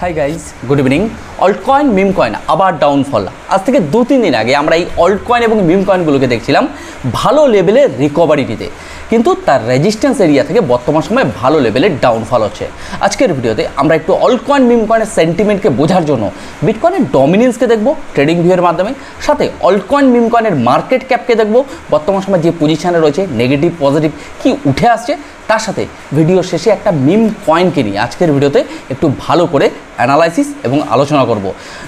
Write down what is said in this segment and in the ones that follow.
High guys, good evening. Alt coin, meme coin আবার downfall. আজ থেকে 2-3 দিন আগে আমরা এই অল্ট কয়েন এবং মিম কয়েনগুলোকে দেখছিলাম ভালো লেভেলের রিকভারি দিতে, কিন্তু তার রেজিস্ট্যান্স এরিয়া থেকে বর্তমান সময়ে ভালো লেভেলের ডাউনফল হচ্ছে। আজকের ভিডিওতে আমরা একটু অল্ট কয়েন, মিম কয়েনের সেন্টিমেন্টকে বোঝার জন্য বিটকয়েনের ডমিনেন্সকে দেখব ট্রেডিং ভিউয়ের মাধ্যমে, সাথে অল্ট কয়েন, মিম কয়েনের মার্কেট ক্যাপকে দেখব, বর্তমান সময়ে যে পজিশানে রয়েছে নেগেটিভ পজিটিভ কি উঠে আসছে, তার সাথে ভিডিওর শেষে একটা মিম কয়েনকে নিয়ে আজকের ভিডিওতে একটু ভালো করে অ্যানালাইসিস এবং আলোচনা করব।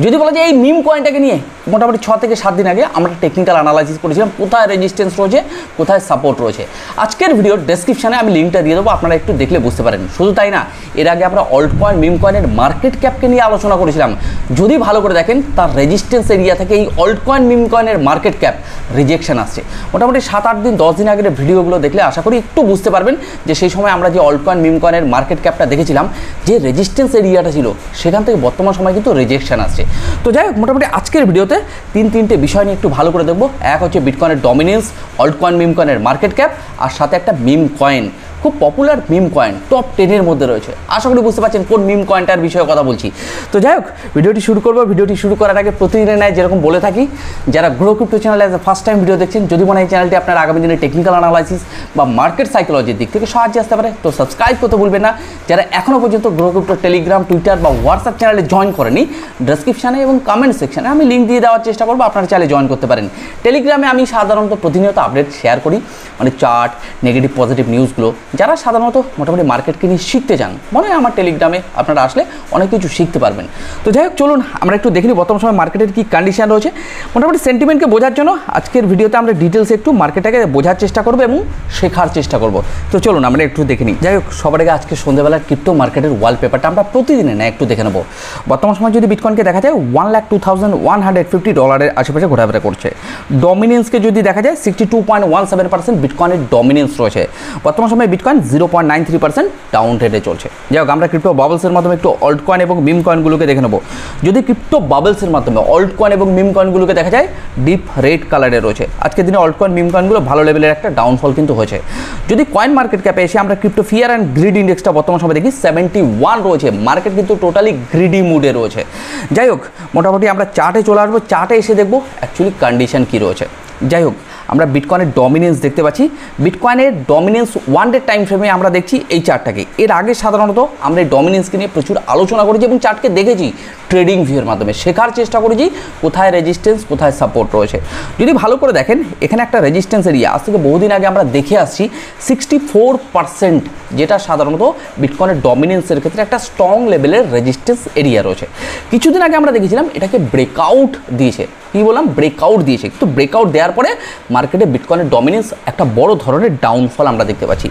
যদি বলা যায় এই মিম কয়েনটাকে নিয়ে মোটামুটি 6 থেকে 7 দিন আগে আমরা টেকনিক্যাল অ্যানালাইসিস করেছিলাম, কোথায় রেজিস্ট্যান্স রয়েছে, কোথায় সাপোর্ট রয়েছে। আজকের ভিডিওর ডেসক্রিপশানে আমি লিঙ্কটা দিয়ে দেবো, আপনারা একটু দেখলে বুঝতে পারেন। শুধু তাই না, এর আগে আমরা অল্ট কয়েন, মিম কয়েনের মার্কেট ক্যাপকে নিয়ে আলোচনা করেছিলাম। যদি ভালো করে দেখেন তার রেজিস্ট্যান্স এরিয়া থেকে এই অল্ট কয়েন, মিম কয়েনের মার্কেট ক্যাপ রিজেকশন আসছে। মোটামুটি 7-8 দিন 10 দিন আগের ভিডিওগুলো দেখলে আশা করি একটু বুঝতে পারবেন যে সেই সময় আমরা যে অল্ট কয়েন, মিম কয়েনের মার্কেট ক্যাপটা দেখেছিলাম, যে রেজিস্ট্যান্স এরিয়াটা ছিল সেখান থেকে বর্তমান সময় কিন্তু রিজেকশন আসছে। তো যাই হোক, মোটামুটি আজকের ভিডিওতে 3-3টে বিষয় নিয়ে একটু ভালো করে দেখবো। এক হচ্ছে বিটকয়েনের ডমিনেন্স, অল্ট কয়েন, মিম কয়েনের মার্কেট ক্যাপ, আর সাথে একটা মিম কয়েন, খুব পপুলার মিম কয়েন, টপ 10-এর মধ্যে রয়েছে। আশা করি বুঝতে পারছেন কোন মিম কয়েনটার বিষয়ে কথা বলছি। তো যাই হোক, ভিডিওটি শুরু করবো। ভিডিওটি শুরু করার আগে প্রতিদিনের ন্যায় যেরকম বলে থাকি, যারা গ্রো ক্রিপ্টো চ্যানেলে as a first time video দেখছেন, যদি মনে হয় এই চ্যানেলটি আপনার আগামী দিনে টেকনিক্যাল অ্যানালাইসিস বা মার্কেট সাইকোলজির দিক থেকে সাহায্য আসতে পারে, তো সাবস্ক্রাইব করতে ভুলবেন না। যারা এখনও পর্যন্ত গ্রো ক্রিপ্টো টেলিগ্রাম, টুইটার বা হোয়াটসঅ্যাপ চ্যানেলে জয়েন করেনি, ডেসক্রিপশানে এবং কমেন্ট সেকশানে আমি লিঙ্ক দিয়ে দেওয়ার চেষ্টা করবো, আপনারা চাইলে জয়েন করতে পারেন। টেলিগ্রামে আমি সাধারণত প্রতিনিয়ত আপডেট শেয়ার করি, মানে চার্ট, নেগেটিভ পজিটিভ নিউজগুলো। যারা সাধারণত মোটামুটি মার্কেটকে নিয়ে শিখতে চান, মনে হয় আমার টেলিগ্রামে আপনারা আসলে অনেক কিছু শিখতে পারবেন। তো যাই হোক, চলুন আমরা একটু দেখে নিই বর্তমান সময় মার্কেটের কী কন্ডিশন রয়েছে। মোটামুটি সেন্টিমেন্টকে বোঝার জন্য আজকের ভিডিওতে আমরা ডিটেলসে একটু মার্কেটটাকে বোঝার চেষ্টা করবো এবং শেখার চেষ্টা করব। তো চলুন আমরা একটু দেখে নিই। যাই হোক, সবার আগে আজকে সন্ধ্যাবেলার ক্রিপ্টো মার্কেটের ওয়ালপেপারটা আমরা প্রতিদিনে না একটু দেখে নেব। বর্তমান সময় যদি বিটকয়েনকে দেখা যায় $1,02,150 আশেপাশে ঘোরাফেরা করছে। ডমিনেন্সকে যদি দেখা যায় 62.17% বিটকয়েনের ডমিনেন্স রয়েছে। বর্তমান সময় বিটকয়েন 0.93% ডাউন ট্রেডে চলছে। যাই হোক, আমরা ক্রিপ্টো বাবলসের মাধ্যমে একটু অল্ট কয়েন এবং মিম কয়েনগুলোকে দেখে নেব। যদি ক্রিপ্টো বাবলসের মাধ্যমে অল্ট কয়েন এবং মিম কয়েনগুলোকে দেখা যায় ডিপ রেড কালারে রয়েছে। আজকের দিনে অল্ট কয়েন, মিম কয়েনগুলো ভালো লেভেলের একটা ডাউনফল কিন্তু হয়েছে। যদি কয়েন মার্কেট ক্যাপে এসে আমরা ক্রিপ্টো ফিয়ার অ্যান্ড গ্রিড ইন্ডেক্সটা বর্তমান সময় দেখি 71 রয়েছে। মার্কেট কিন্তু টোটালি গ্রিডি মুডে রয়েছে। যাই হোক, মোটামুটি আমরা চার্টে চলে আসবো। চার্টে এসে দেখবো অ্যাকচুয়ালি কন্ডিশন কী রয়েছে। যাই হোক, আমরা বিটকয়েনের ডমিনেন্স দেখতে পাচ্ছি। বিটকয়েনের ডমিনেন্স 1 ডে টাইম ফ্রেমে আমরা দেখছি এই চার্টটাকে। এর আগে সাধারণত আমরা এই ডমিনেন্সকে নিয়ে প্রচুর আলোচনা করেছি এবং চার্টকে দেখেছি ট্রেডিং ভিউয়ের মাধ্যমে, শেখার চেষ্টা করেছি কোথায় রেজিস্ট্যান্স, কোথায় সাপোর্ট রয়েছে। যদি ভালো করে দেখেন, এখানে একটা রেজিস্ট্যান্স এরিয়া আজ থেকে বহুদিন আগে আমরা দেখে আসছি 64%, যেটা সাধারণত বিটকয়েনের ডমিনেন্সের ক্ষেত্রে একটা স্ট্রং লেভেলের রেজিস্ট্যান্স এরিয়া রয়েছে। কিছুদিন আগে আমরা দেখেছিলাম এটাকে ব্রেকআউট দিয়েছে। কী বললাম? ব্রেকআউট দিয়েছে। কিন্তু ব্রেকআউট দেওয়ার পরে মার্কেটে বিটকয়েনের ডমিনেন্স একটা বড় ধরনের ডাউনফল আমরা দেখতে পাচ্ছি।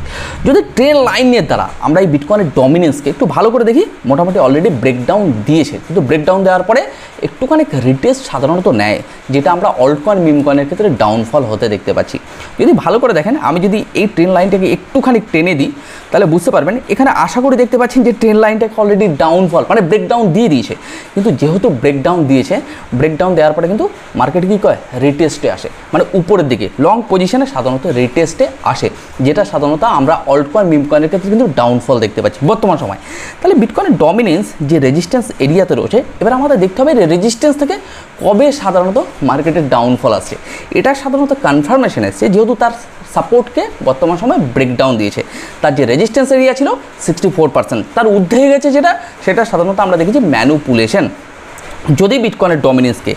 যদি ট্রেন লাইনের দ্বারা আমরা এই বিটকয়েনের ডমিনেন্সকে একটু ভালো করে দেখি, মোটামুটি অলরেডি ব্রেকডাউন দিয়েছে, কিন্তু ব্রেকডাউন দেওয়ার পরে একটুখানি রিটেস্ট সাধারণত নেয়, যেটা আমরা অল্ট কয়েন, মিম কয়েনের ক্ষেত্রে ডাউনফল হতে দেখতে পাচ্ছি। যদি ভালো করে দেখেন, আমি যদি এই ট্রেন লাইনটাকে একটুখানি টেনে দিই, তাহলে বুঝতে পারবেন এখানে আশা করি দেখতে পাচ্ছেন যে ট্রেন লাইনটাকে অলরেডি ডাউনফল মানে ব্রেকডাউন দিয়ে দিয়েছে। কিন্তু যেহেতু ব্রেকডাউন দিয়েছে, ব্রেকডাউন দেওয়ার পরে কিন্তু মার্কেট কী কয়, রিটেস্টে আসে, মানে উপরের দিকে লং পজিশনে সাধারণত রিটেস্টে আসে, যেটা সাধারণত আমরা অল্ট কয়েন, মিম কয়েনের ক্ষেত্রে কিন্তু ডাউনফল দেখতে পাচ্ছি বর্তমান সময়। তাহলে বিটকয়েনের ডমিনেন্স যে রেজিস্ট্যান্স এরিয়াতে রয়েছে, এবার আমাদের দেখতে হবে রেজিস্ট্যান্স থেকে কবে সাধারণত মার্কেটের ডাউনফল আসছে। এটা সাধারণত কনফার্মেশন এসছে যেহেতু তার সাপোর্টকে বর্তমান সময় ব্রেকডাউন দিয়েছে। তার যে রেজিস্ট্যান্স এরিয়া ছিল 64%, তার ঊর্ধ্বে গেছে, সেটা সাধারণত আমরা দেখেছি ম্যানুপুলেশন। যদি বিটকয়েনের ডমিনেন্সকে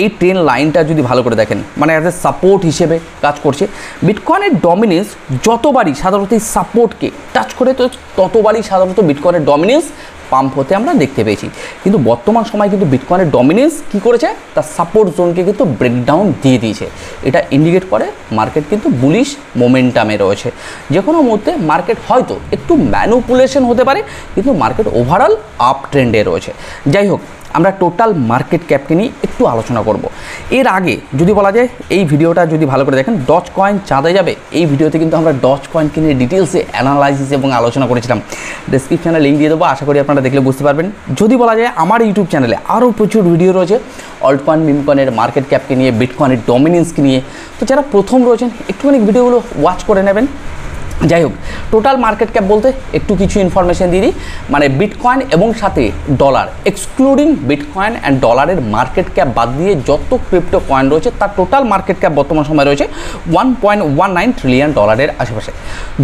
এই ট্রেন লাইনটা যদি ভালো করে দেখেন, মানে অ্যাজ এ সাপোর্ট হিসেবে কাজ করছে, বিটকয়েনের ডমিনেন্স যতবারই সাধারণত এই সাপোর্টকে টাচ করে, তো ততবারই সাধারণত বিটকয়েনের ডমিনেন্স পাম্প হতে আমরা দেখতে পেয়েছি। কিন্তু বর্তমান সময় কিন্তু বিটকয়েনের ডমিনেন্স কী করেছে, তার সাপোর্ট জোনকে কিন্তু ব্রেকডাউন দিয়ে দিয়েছে। এটা ইন্ডিকেট করে মার্কেট কিন্তু বুলিশ মোমেন্টামে রয়েছে। যে কোনো মুহূর্তে মার্কেট হয়তো একটু ম্যানুপুলেশন হতে পারে, কিন্তু মার্কেট ওভারঅল আপ ট্রেন্ডে রয়েছে। যাই হোক, আমরা টোটাল মার্কেট ক্যাপকে নিয়ে একটু আলোচনা করব। এর আগে যদি বলা যায়, এই ভিডিওটা যদি ভালো করে দেখেন, ডজ কয়েন চাঁদে যাবে, এই ভিডিওতে কিন্তু আমরা ডজ কয়েনকে নিয়ে ডিটেলসে অ্যানালাইসিস এবং আলোচনা করেছিলাম। ডেসক্রিপশানে লিঙ্ক দিয়ে দেবো, আশা করি আপনারা দেখলে বুঝতে পারবেন। যদি বলা যায়, আমার ইউটিউব চ্যানেলে আরও প্রচুর ভিডিও রয়েছে অল্ট কয়েন, মিম কয়েনের মার্কেট ক্যাপকে নিয়ে, বিটকয়েনের ডমিনেন্সকে নিয়ে। তো যারা প্রথম রয়েছেন, একটুখানি ভিডিওগুলো ওয়াচ করে নেবেন। যাই হোক, টোটাল মার্কেট ক্যাপ বলতে একটু কিছু ইনফরমেশন দিয়ে দিই, মানে বিটকয়েন এবং সাথে ডলার, এক্সক্লুডিং বিটকয়েন অ্যান্ড ডলারের মার্কেট ক্যাপ বাদ দিয়ে যত ক্রিপ্টো কয়েন রয়েছে তার টোটাল মার্কেট ক্যাপ বর্তমান সময় রয়েছে $1.19 ট্রিলিয়ন আশেপাশে।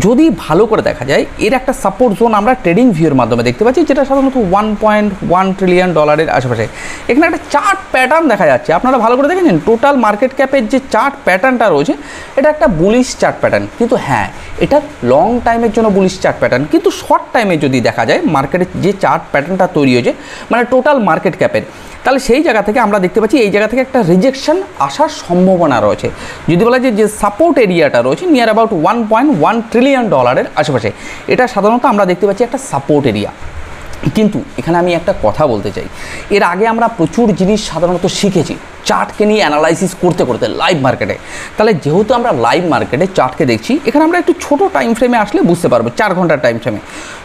যদি ভালো করে দেখা যায়, এর একটা সাপোর্ট জোন আমরা ট্রেডিং ভিউর মাধ্যমে দেখতে পাচ্ছি, যেটা সাধারণত $1.1 ট্রিলিয়ন আশেপাশে। এখানে একটা চার্ট প্যাটার্ন দেখা যাচ্ছে, আপনারা ভালো করে দেখেছেন টোটাল মার্কেট ক্যাপের যে চার্ট প্যাটার্নটা রয়েছে, এটা একটা বুলিশ চার্ট প্যাটার্ন। কিন্তু হ্যাঁ, এটা লং টাইমের জন্য বুলিশ চার্ট প্যাটার্ন, কিন্তু শর্ট টাইমে যদি দেখা যায় মার্কেটের যে চার্ট প্যাটার্নটা তৈরি হয়েছে মানে টোটাল মার্কেট ক্যাপের, তাহলে সেই জায়গা থেকে আমরা দেখতে পাচ্ছি এই জায়গা থেকে একটা রিজেকশন আসার সম্ভাবনা রয়েছে। যদি বলা যায় যে সাপোর্ট এরিয়াটা রয়েছে নিয়ার অ্যাবাউট $1.1 ট্রিলিয়ন আশেপাশে, এটা সাধারণত আমরা দেখতে পাচ্ছি একটা সাপোর্ট এরিয়া। কিন্তু এখানে আমি একটা কথা বলতে চাই, এর আগে আমরা প্রচুর জিনিস সাধারণত শিখেছি চার্টকে নিয়ে অ্যানালাইসিস করতে করতে লাইভ মার্কেটে। তাহলে যেহেতু আমরা লাইভ মার্কেটে চার্টকে দেখছি, এখানে আমরা একটু ছোটো টাইম ফ্রেমে আসলে বুঝতে পারবো। 4 ঘন্টার টাইম ফ্রেমে,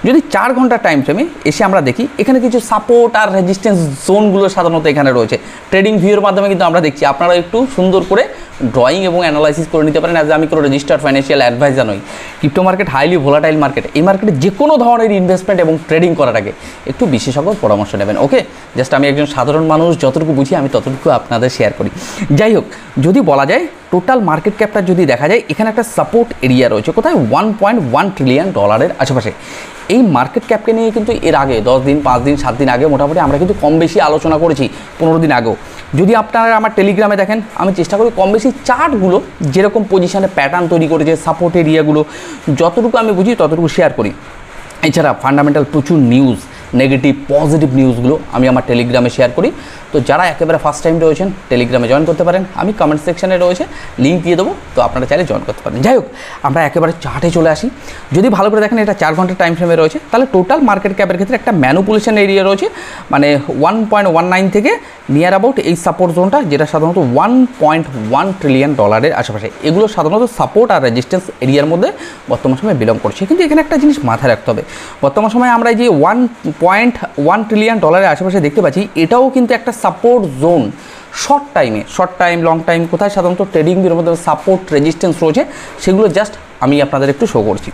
যদি 4 ঘন্টার টাইম ফ্রেমে এসে আমরা দেখি, এখানে কিছু সাপোর্ট আর রেজিস্ট্যান্স জোনগুলো সাধারণত এখানে রয়েছে। ট্রেডিং ভিউর মাধ্যমে কিন্তু আমরা দেখছি, আপনারা একটু সুন্দর করে ড্রয়িং এবং অ্যানালাইসিস করে নিতে পারেন। আমি কোনো রেজিস্টার্ড ফাইন্যান্সিয়াল অ্যাডভাইজার নই। Crypto market highly volatile market, এই মার্কেটে যে কোনো ধরনের ইনভেস্টমেন্ট এবং ট্রেডিং করার আগে একটু বিশেষজ্ঞর পরামর্শ নেবেন। ওকে, জাস্ট আমি একজন সাধারণ মানুষ, যতটুকু বুঝি আমি ততটুকু আপনাদের শেয়ার করি। যাই হোক, যদি বলা যায় টোটাল মার্কেট ক্যাপটা যদি দেখা যায়, এখানে একটা সাপোর্ট এরিয়া রয়েছে কোথায় $1.1 ট্রিলিয়ন আশেপাশে। এই মার্কেট ক্যাপকে নিয়ে কিন্তু এর আগে 10 দিন, 5 দিন, 7 দিন আগে মোটামুটি আমরা কিন্তু কম বেশি আলোচনা করেছি, 15 দিন আগেও। যদি আপনারা আমার টেলিগ্রামে দেখেন, আমি চেষ্টা করি কম বেশি চার্টগুলো যেরকম পজিশনে প্যাটার্ন তৈরি করেছে, সাপোর্ট এরিয়াগুলো যতটুকু আমি বুঝি ততটুকু শেয়ার করি। এছাড়া ফান্ডামেন্টাল প্রচুর নিউজ, নেগেটিভ পজিটিভ নিউজগুলো আমি আমার টেলিগ্রামে শেয়ার করি। তো যারা একেবারে ফার্স্ট টাইম রয়েছেন টেলিগ্রামে জয়েন করতে পারেন, আমি কমেন্ট সেকশানে রয়েছে লিঙ্ক দিয়ে দেবো, তো আপনারা চাইলে জয়েন করতে পারেন। যাই হোক, আমরা একেবারে চার্টে চলে আসি। যদি ভালো করে দেখেন, এটা 4 ঘন্টার টাইম ফ্রেমে রয়েছে, তাহলে টোটাল মার্কেট ক্যাপের ক্ষেত্রে একটা ম্যানুপুলেশন এরিয়া রয়েছে, মানে 1.19 থেকে নিয়ার অ্যাবাউট এই সাপোর্ট জোনটা, যেটা সাধারণত $1.1 ট্রিলিয়ন আশেপাশে। এগুলো সাধারণত সাপোর্ট আর রেজিস্ট্যান্স এরিয়ার মধ্যে বর্তমান সময়ে বিলং করছে। কিন্তু এখানে একটা জিনিস মাথায় রাখতে হবে, বর্তমান সময়ে আমরা যে $1.1 ট্রিলিয়ন আশেপাশে দেখতে পাচ্ছি, এটাও কিন্তু একটা support zone. Short time, long time কোথায় সাধারণত ট্রেডিং এর মধ্যে সাপোর্ট রেজিস্ট্যান্স রয়েছে, সেগুলো জাস্ট আমি আপনাদের একটু শো করছি।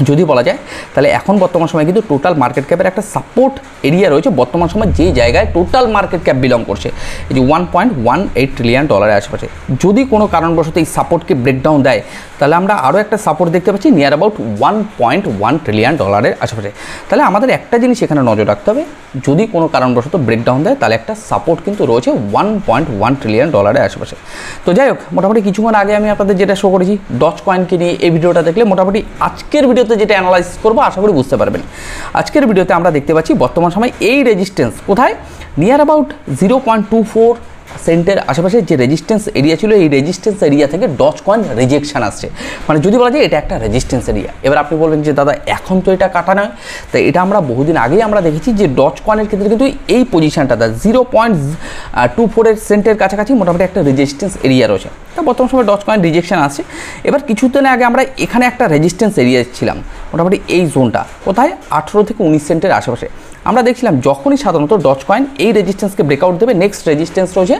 যদি বলা যায়, তাহলে এখন বর্তমান সময় কিন্তু টোটাল মার্কেট ক্যাপের একটা সাপোর্ট এরিয়া রয়েছে বর্তমান সময়, যে জায়গায় টোটাল মার্কেট ক্যাপ বিলং করছে, এই যে $1.18 ট্রিলিয়ন আশেপাশে। যদি কোনো কারণবশত এই সাপোর্টকে ব্রেকডাউন দেয়, তাহলে আমরা আরও একটা সাপোর্ট দেখতে পাচ্ছি নিয়ার অ্যাবাউট $1.1 ট্রিলিয়ন আশেপাশে। তাহলে আমাদের একটা জিনিস এখানে নজর রাখতে হবে, যদি কোনো কারণবশত ব্রেকডাউন দেয়, তাহলে একটা সাপোর্ট কিন্তু রয়েছে $1.1 ট্রিলিয়ন আশেপাশে। তো যাই হোক, মোটামুটি কিছুক্ষণ আগে আমি আপনাদের যেটা শো করেছি ডজ কয়েনকে নিয়ে, এই ভিডিওটা দেখলে মোটামুটি আজকের ভিডিওতে যেটা অ্যানালাইসিস করবো আশা করি বুঝতে পারবেন। আজকের ভিডিওতে আমরা দেখতে পাচ্ছি বর্তমান সময় এই রেজিস্ট্যান্স কোথায়, নিয়ার অ্যাবাউট 0.24 সেন্টের আশেপাশে যে রেজিস্ট্যান্স এরিয়া ছিল, এই রেজিস্ট্যান্স এরিয়া থেকে ডজ কয়েন রিজেকশন আসছে। মানে যদি বলা যায় এটা একটা রেজিস্ট্যান্স এরিয়া। এবার আপনি বলবেন যে দাদা এখন তো এটা কাটা নয়, তাই এটা আমরা বহুদিন আগেই আমরা দেখেছি যে ডজ কয়েনের ক্ষেত্রে কিন্তু এই পজিশনটা 0.24 সেন্টের কাছাকাছি মোটামুটি একটা রেজিস্ট্যান্স এরিয়া রয়েছে। তা বর্তমান সময় ডজ কয়েন রিজেকশন আসছে। এবার কিছুদিন আগে আমরা এখানে একটা রেজিস্ট্যান্স এরিয়া ছিলাম, মোটামুটি এই জোনটা কোথায় 18 থেকে 19 সেন্টের আশেপাশে। আমরা দেখছিলাম যখনই সাধারণত ডজ কয়েন এই রেজিস্ট্যান্সকে ব্রেকআউট দেবে, নেক্সট রেজিস্ট্যান্স রয়েছে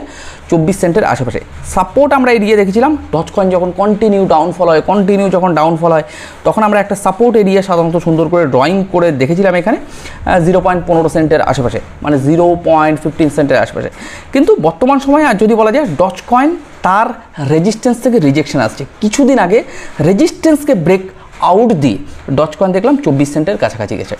24 সেন্টের আশেপাশে। সাপোর্ট আমরা এরিয়া দেখেছিলাম, ডজ কয়েন যখন কন্টিনিউ ডাউনফল হয়, তখন আমরা একটা সাপোর্ট এরিয়া সাধারণত সুন্দর করে ড্রয়িং করে দেখেছিলাম এখানে 0.15 সেন্টের আশেপাশে, মানে 0.15 সেন্টের আশেপাশে। কিন্তু বর্তমান সময়ে আর যদি বলা যায় ডজ কয়েন তার রেজিস্ট্যান্স থেকে রিজেকশন আসছে। কিছুদিন আগে রেজিস্ট্যান্সকে ব্রেক আউট দিয়ে ডজ কয়েন দেখলাম 24 সেন্টের কাছাকাছি গেছে।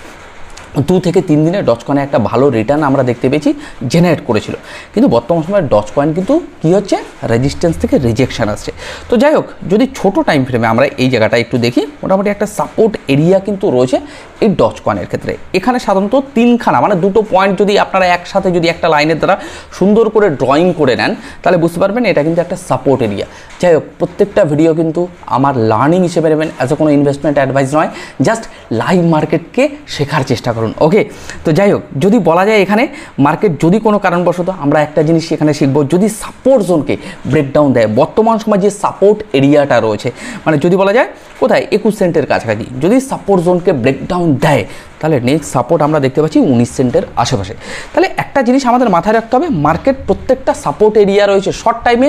2 থেকে 3 দিনে ডজ কয়েনে একটা ভালো রিটার্ন আমরা দেখতে পেয়েছি, জেনারেট করেছিল। কিন্তু বর্তমান সময়ে ডজ কয়েন কিন্তু কী হচ্ছে, রেজিস্ট্যান্স থেকে রিজেকশন আসছে। তো যাই হোক, যদি ছোটো টাইম ফ্রেমে আমরা এই জায়গাটা একটু দেখি, মোটামুটি একটা সাপোর্ট এরিয়া কিন্তু রয়েছে এই ডজ কয়েনের ক্ষেত্রে। এখানে সাধারণত 3খানা, মানে 2টো পয়েন্ট যদি আপনারা একসাথে যদি একটা লাইনের দ্বারা সুন্দর করে ড্রয়িং করে নেন, তাহলে বুঝতে পারবেন এটা কিন্তু একটা সাপোর্ট এরিয়া। যাই হোক, প্রত্যেকটা ভিডিও কিন্তু আমার লার্নিং হিসেবে নেবেন, অ্যাজ এ কোনো ইনভেস্টমেন্ট অ্যাডভাইস নয়, জাস্ট লাইভ মার্কেটকে শেখার চেষ্টা করুন। ওকে, তো যাই হোক, যদি বলা যায় এখানে মার্কেট যদি কোনো কারণবশত আমরা একটা জিনিস এখানে শিখবো, যদি সাপোর্ট জোনকে ব্রেকডাউন দেয়, বর্তমান সময় যে সাপোর্ট এরিয়াটা রয়েছে, মানে যদি বলা যায় কোথায় 21 সেন্টের কাছাকাছি, যদি সাপোর্ট জোনকে ব্রেকডাউন দেয়, তাহলে নেক্সট সাপোর্ট আমরা দেখতে পাচ্ছি 19 সেন্টের আশেপাশে। তাহলে একটা জিনিস আমাদের মাথায় রাখতে হবে, মার্কেট প্রত্যেকটা সাপোর্ট এরিয়া রয়েছে, শর্ট টাইমে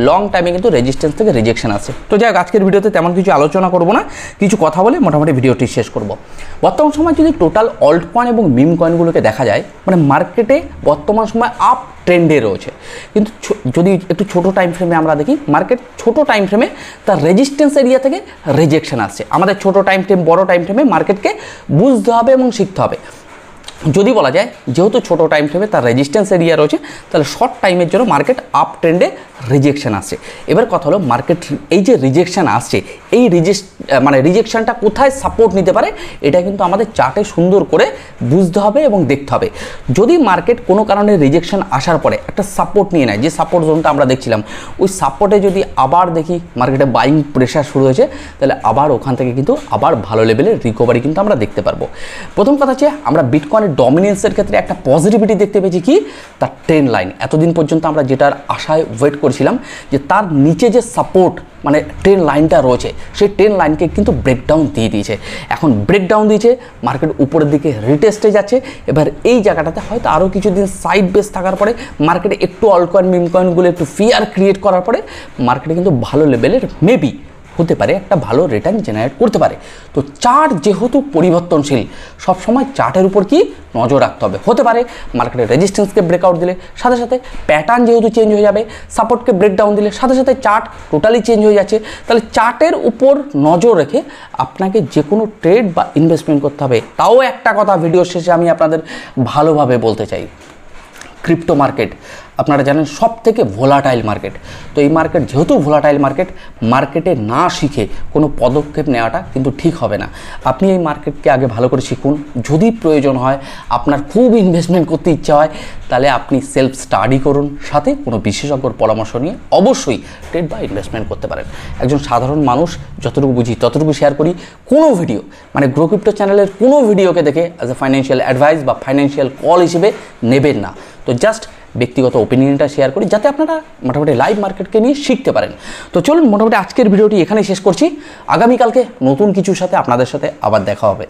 লং টাইমে কিন্তু রেজিস্ট্যান্স থেকে রিজেকশন আসছে। তো যাই হোক, আজকের ভিডিওতে তেমন কিছু আলোচনা করব না, কিছু কথা বলে মোটামুটি ভিডিওটি শেষ করব। বর্তমান সময় যদি টোটাল অল্ট কয়েন এবং মিম কয়েনগুলোকে দেখা যায়, মানে মার্কেটে বর্তমান সময় আপ ট্রেন্ডে রয়েছে। কিন্তু যদি একটু ছোট টাইম ফ্রেমে আমরা দেখি, মার্কেট ছোট টাইম ফ্রেমে তার রেজিস্ট্যান্স এরিয়া থেকে রিজেকশন আসছে। আমাদের ছোট টাইম ফ্রেম বড় টাইম ফ্রেমে মার্কেটকে বুঝতে হবে এবং শিখতে হবে। যদি বলা যায় যেহেতু ছোট টাইম ফ্রেমে তার রেজিস্ট্যান্স এরিয়া রয়েছে, তাহলে শর্ট টাইমের জন্য মার্কেট আপ ট্রেন্ডে রিজেকশন আসছে। এবার কথা হলো, মার্কেট এই যে রিজেকশন আসছে, এই রিজেকশনটা কোথায় সাপোর্ট নিতে পারে, এটা কিন্তু আমাদের চার্টে সুন্দর করে বুঝতে হবে এবং দেখতে হবে। যদি মার্কেট কোনো কারণে রিজেকশন আসার পরে একটা সাপোর্ট নিয়ে নেয়, যে সাপোর্ট জোনটা আমরা দেখছিলাম, ওই সাপোর্টে যদি আবার দেখি মার্কেটে বাইং প্রেশার শুরু হয়েছে, তাহলে আবার ওখান থেকে কিন্তু আবার ভালো লেভেলের রিকভারি কিন্তু আমরা দেখতে পারবো। প্রথম কথা হচ্ছে, আমরা বিটকয়েনের ডমিনেন্সের ক্ষেত্রে একটা পজিটিভিটি দেখতে পেয়েছি কি, তার ট্রেন্ড লাইন। এতদিন পর্যন্ত আমরা যেটার আশায় ওয়েট করেছিলাম যে তার নিচে যে সাপোর্ট মানে ট্রেন্ড লাইনটা রয়েছে, সেই ট্রেন্ড লাইনকে কিন্তু ব্রেকডাউন দিয়ে দিয়েছে। এখন ব্রেকডাউন দিয়েছে, মার্কেট উপরের দিকে রিটেস্টে যাচ্ছে। এবার এই জায়গাটাতে হয়তো আরও কিছুদিন সাইড বেস থাকার পরে মার্কেটে একটু অল্ট কয়েন মিম কয়েনগুলো একটু ফিয়ার ক্রিয়েট করার পরে মার্কেটে কিন্তু ভালো লেভেলের মেবি হতে পারে একটা ভালো রিটার্ন জেনারেট করতে পারে। তো চার্ট যেহেতু পরিবর্তনশীল, সবসময় চার্টের উপর কি নজর রাখতে হবে। হতে পারে মার্কেটের রেজিস্ট্যান্সকে ব্রেকআউট দিলে সাথে সাথে প্যাটার্ন যেহেতু চেঞ্জ হয়ে যাবে, সাপোর্টকে ব্রেকডাউন দিলে সাথে সাথে চার্ট টোটালি চেঞ্জ হয়ে যাচ্ছে। তাহলে চার্টের উপর নজর রেখে আপনাকে যে কোনো ট্রেড বা ইনভেস্টমেন্ট করতে হবে। তাও একটা কথা ভিডিও শেষে আমি আপনাদের ভালোভাবে বলতে চাই, ক্রিপ্টো মার্কেট আপনারা জানেন সব থেকে ভোলাটাইল মার্কেট। তো এই মার্কেট যেহেতু ভোলাটাইল মার্কেট, মার্কেটে না শিখে কোনো পদক্ষেপ নেওয়াটা কিন্তু ঠিক হবে না। আপনি এই মার্কেটকে আগে ভালো করে শিখুন। যদি প্রয়োজন হয়, আপনার খুব ইনভেস্টমেন্ট করতে ইচ্ছা হয়, তাহলে আপনি সেলফ স্টাডি করুন, সাথে কোনো বিশেষজ্ঞর পরামর্শ নিয়ে অবশ্যই ট্রেড বা ইনভেস্টমেন্ট করতে পারেন। একজন সাধারণ মানুষ যতটুকু বুঝি ততটুকু শেয়ার করি। কোনো ভিডিও মানে গ্রো ক্রিপ্টো চ্যানেলের কোনো ভিডিওকে দেখে অ্যাজ এ ফাইন্যান্সিয়াল অ্যাডভাইস বা ফাইন্যান্সিয়াল কল হিসেবে নেবেন না। তো জাস্ট ব্যক্তিগত ওপিনিয়নটা শেয়ার করি, যাতে আপনারা মোটামুটি লাইভ মার্কেটকে নিয়ে শিখতে পারেন। তো চলুন মোটামুটি আজকের ভিডিওটি এখানেই শেষ করছি। আগামীকালকে নতুন কিছুর সাথে আপনাদের সাথে আবার দেখা হবে।